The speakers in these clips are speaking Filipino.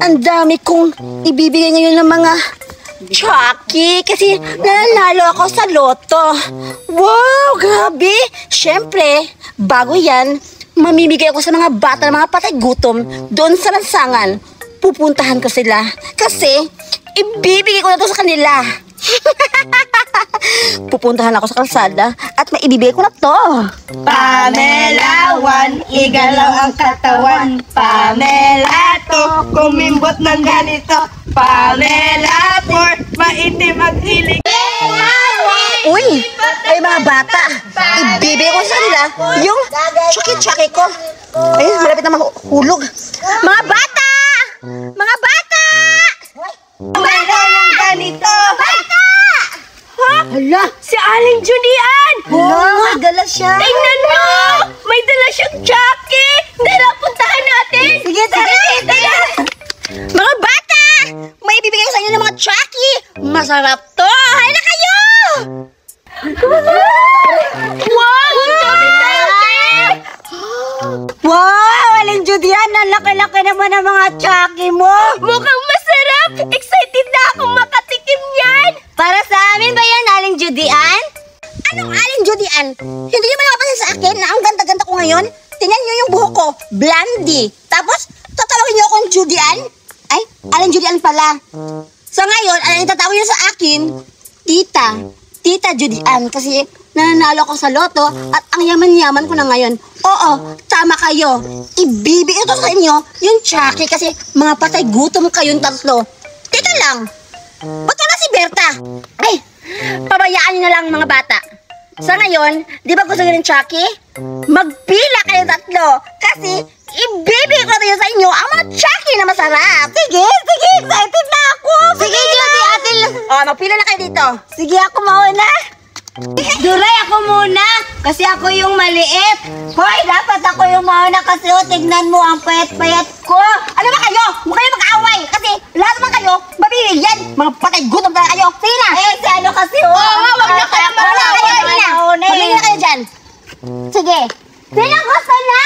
Ang dami kong ibibigay ngayon ng mga Chucky kasi nanalo ako sa loto. Wow, grabe! Siyempre, bago yan, mamimigay ako sa mga bata ng mga patay gutom doon sa lansangan. Pupuntahan ko sila kasi ibibigay ko na to sa kanila. Pupuntahan ako sa kalsada at maibibigay ko na to. Pamela 1, igalaw ang katawan. Pamela 2, kumimbot ng ganito. Pamela 4, maitim ang hilig. Uy, ay mga bata, ibibigay ko sa kanila yung chuki-chuki ko. Ay, malapit na mahulog. Mga bata! Mga bata! Pamela ng ganito. Bata! Hala, si Aling Julian! Wow, may dala siya. Tingnan mo! May dala siyang Chucky! Tara, puntahan natin! Sige, tara! Mga bata! May ibibigay ko sa inyo ng mga Chucky. Masarap to. Hay na kayo! Wow! Ang dami Chucky! Wow, Aling Julian, ang laki-laki naman ng mga Chucky mo. Mukhang masarap! Excited na akong makatikim yan! Para sa amin ba yan, Aling Judian? Anong Aling Judian? Hindi niyo ba napapansin sa akin na ang ganda-ganda ko ngayon? Tingnan niyo yung buhok ko, blondie. Tapos, tatawagin niyo akong Judian? Ay, Aling Judian pala. Sa ngayon, ang tatawagin niyo sa akin, Tita. Tita Judian. Kasi nananalo ako sa loto at ang yaman-yaman ko na ngayon. Oo, tama kayo. Ibibigay ko sa inyo yung Chucky kasi mga patay gutom kayong tatlo. Teka lang. Ba't wala si Berta? Ay, pabayaan niyo na lang mga bata. Sa ngayon, di ba gusto niyo ng Chucky? Magpila kayo tatlo. Kasi ibibigay ko na sa inyo ang mga Chucky na masarap. Sige, excited na ako. Sige, Judy, atin. O, magpila na kayo dito. Sige, ako mauna. Duray, ako muna! Kasi ako yung maliit! Hoy, dapat ako yung mauna kasi tignan mo ang payat-payat ko. Ano ba kayo? Huwag kayo mag-aaway kasi lahat naman kayo mabibigyan. Mga patay gutom talaga kayo. Sige na. Eh, si ano kasi wag na kayo mag-aaway. Magiging na kayo dyan. Sige. Sino gusto na?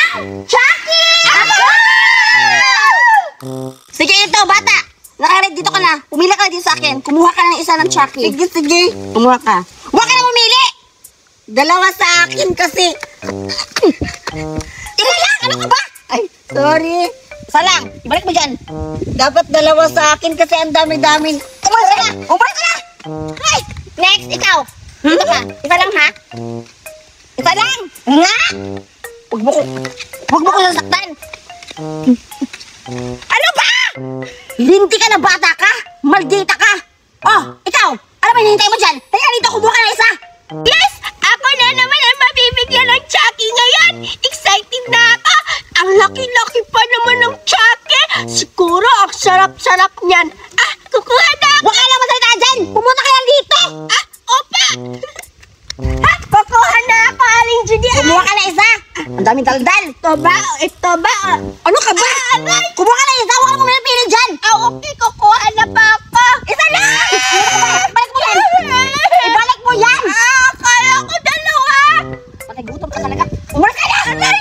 Chucky! Ako! Sige, ito, bata. Nakared dito ka na. Pumila ka na dito sa akin. Kumuha ka ng isa ng Chucky. Sige. Kumuha ka. Huwag ka na mamili! Dalawa sa akin kasi. Tingnan lang! Ano ka ba? Ay, sorry. Isa lang. Ibalik mo dyan. Dapat dalawa sa akin kasi ang dami-dami. Umalis ka na! Umalis ka na! Hey! Next, ikaw. Ito ka. Isa lang, ha? Isa lang! Nga! Huwag mo ko sasaktan. Ano ba? Linti ka na bata ka? Maldita ka! Oh, ikaw! Ano ba hinihintay mo dyan? Teka dito, kumuha ka ng isa! Yes! Ako na naman ang mabibigyan ng Chucky ngayon! Excited na ako! Ang laki-laki pa naman ng Chucky! Siguro ang sarap-sarap niyan! Ah, kukuha na! Huwag ka lang masalita dyan! Pumunta ka lang dito! Ah, opa! Ha? Kukuha na ako, Aling Judy! Kumuha ka ng isa! Ang daming daldal! Ito ba? Ito ba? Ano ka ba? Kumuha ka ng isa! Huwag ka lang pumili dyan! Ah, okay, kukuha na pa ako! Isa lang! Ibalik mo yan! Ibalik mo yan! Ah, akala ko dalawa! Patay gutom ka talaga! Umalis ka na!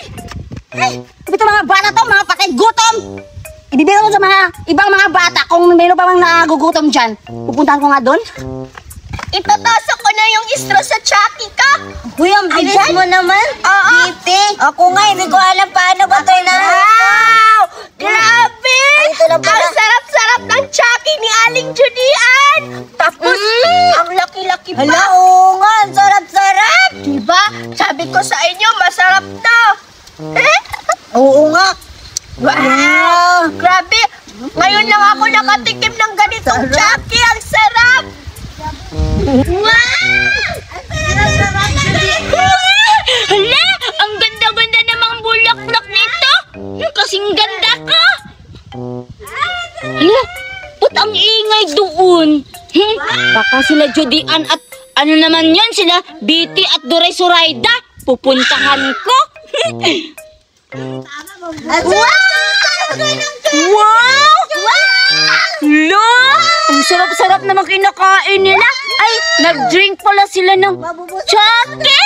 Ay! Ito mga bata to, mga patay gutom! Ibibigay ko sa mga ibang mga bata kung mayroon pa mang nagugutom dyan. Pupuntahan ko nga doon. Ipapasok ko na yung straw sa Chucky ka! Uy, ang bilis mo naman! Oo! Titi! Ako nga, hindi ko alam paano ba ito na... Wow! Grabe! Ay, ito lang pala. Ang sarap-sarap ng Chucky ni Aling Judian! Tapos, ang laki-laki pa! Hala, oo nga, ang sarap-sarap! Diba? Sabi ko sa inyo, masarap to! Eh? Oo nga! Wow! Grabe! Ngayon lang ako nakatikim ng ganitong Chucky! Ang sarap! Wow! Hala! Ang ganda-ganda namang bulaklak nito! Kasing ganda ka! Hala! Ba't ang ingay doon? Baka sila Judian at ano naman yan? Sila Biti at Duray Suraida? Pupuntahan ko! Wow! Wow! Lo! Ang sarap-sarap naman kinakain nila. Ay, nag-drink pala sila ng Chucky.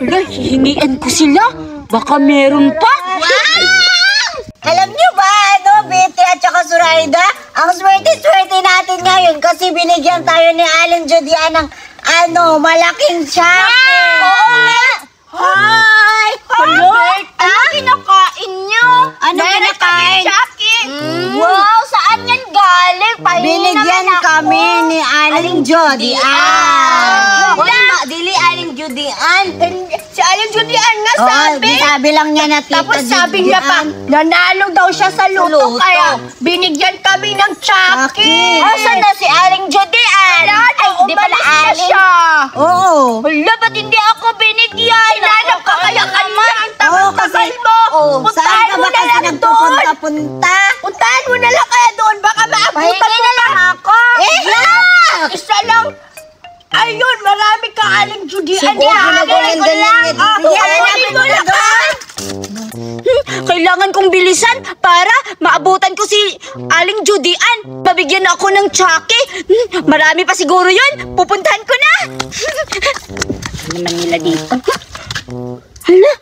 Lo, hihingian ko sila. Baka meron pa. Wow! Alam niyo ba, ano, Betty at Ang swerte-swerte natin ngayon kasi binigyan tayo ni Aling Judian ng malaking chocolate. Oo nga. Hi! Hello? Ano kinakain nyo? Ano kinakain? Wow, saan yan galing? Pahingi Binigyan naman ako. kami ni Aling Judian. Wala. Dili Aling Judian. Si Aling Judian nga sabi. Sabi lang niya na Tita Tapos sabi niya pa, nanalo daw siya sa luto, kaya binigyan kami ng Chucky. Asan na si Aling Judian? Ay, Di pala umalis na Aling. siya. Oo. Hala, ba't hindi ako binigyan? Hinanap ka kaya kanina. Ang tagal-tagal mo. Saan ka ba kasi doon. nagpupunta-punta? Puntahan mo na lang kaya doon. Baka maabutan Pahingi mo na lang ako. Isa lang. Ayun, marami ka Aling Judian. Siguro ginagaling-galing niya. Kukunin mo lang. Kailangan kong bilisan para maabutan ko si Aling Judian. Mabigyan ako ng Chucky. Marami pa siguro yun. Pupuntahan ko na. Naman nila dito. Hala,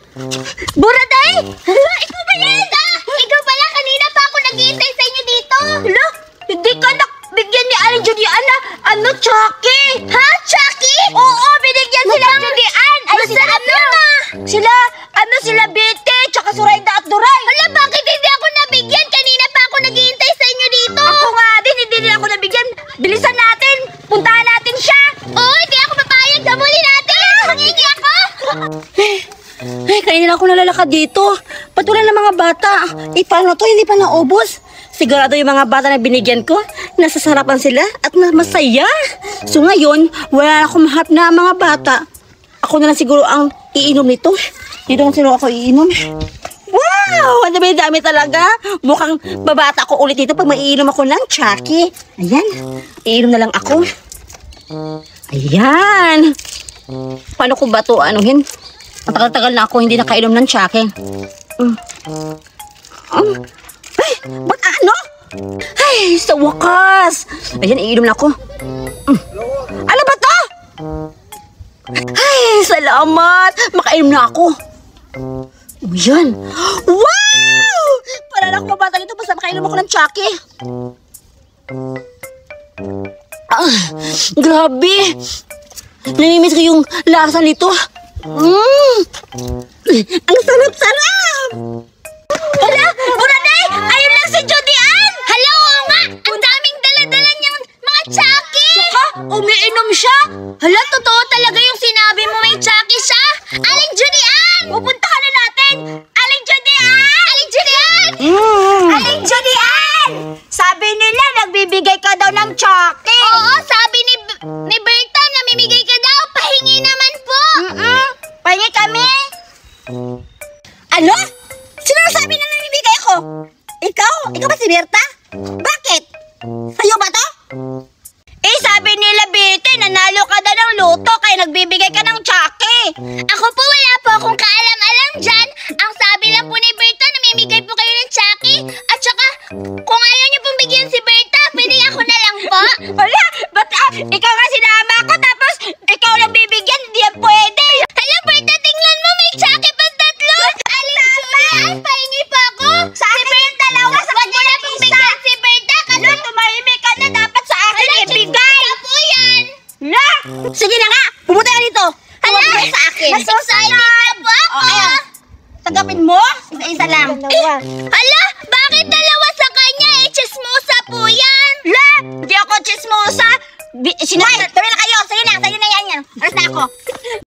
Buraday! Hala, ikaw ba yan? Ikaw pala, kanina pa ako nag-iintay sa inyo dito. Hala, hindi ka bigyan ni Aling Judian na Chucky. Ha? Chucky? Oo, binigyan sila ng Judian. Ay, sila Sila Bete, tsaka Surayda at Duray. Hala, bakit hindi ako nabigyan? Kanina pa ako nag-iintay sa inyo dito. Ako nga din, hindi din ako nabigyan. Bilisan natin, puntahan natin siya. Oo, hindi ako papayag. Damuli natin. Mangingi ako. Ay, kanina na ako nalalakad dito. Ba't wala na mga bata? Paano to? Hindi pa naubos. Sigurado yung mga bata na binigyan ko, nasasarapan sila at masaya. So ngayon, wala na akong mahanap na mga bata. Ako na lang siguro ang iinom nito. Dito lang siguro ako iinom. Wow! Ang dami-dami talaga. Mukhang babata ako ulit dito pag maiinom ako ng Chucky. Ayan. Iinom na lang ako. Ayan. Paano ko ba ito anuhin? Ang tagal-tagal na ako hindi nakainom ng Chucky. Ay! Ba't ano? Ay! Sa wakas! Ayan, iinom na ako. Ano ba to? Ay! Salamat! Makainom na ako. Ayan. Wow! Para na ako mabata nito basta makainom ako ng Chucky. Grabe! Namimiss ko yung lasa nito. Ang sarap-sarap! Hala! Buraday! Ayun lang si Judian! Hala, oo nga! Ang daming dala-dala niyang mga Chucky! Tsaka, umiinom siya! Hala, totoo talaga yung sinabi mo may Chucky siya! Aling Judian! Pupuntahan na natin! Aling Judian! Aling Judian! Aling Judian! Sabi nila, nagbibigay ka daw ng Chucky! Oo, sabi ni Berta, namimigay ka daw! Pahingi naman po! Pahingi kami! Ano? Sino nasabi na namimigay ako? Ikaw? Ikaw ba si Berta? Bakit? Sa'yo ba to? Sabi nila, Bete, nanalo ka daw ng luto kaya nagbibigay ka ng Chucky. Ako po, wala po akong kaalam-alam dyan. Ang sabi lang po ni Berta, namimigay po kayo ng Chucky. At saka, kung ayaw niyo pong bigyan si Berta, pwede ako na lang po. Wala, ba't ikaw nga sinama ko tapos ikaw lang bibigyan, hindi yan pwede. Hala, Berta, tingnan mo, may Chucky pa tatlo. Aling Julian, pahingi pa ako. Sa akin yung dalawa, sa kanya na pong bigyan si Berta. Kasi tumahimik ka na, dapat sa akin ibigay. Po yan. La! Sige na nga, pumunta ka dito. Hala, sa akin. Nasusayin na po ako. Tagapin mo? Isa lang. Hala, bakit dalawa sa kanya? Chismosa po yan. La! Di ako chismosa. Tawin na kayo. Sige na yan. Aras na ako.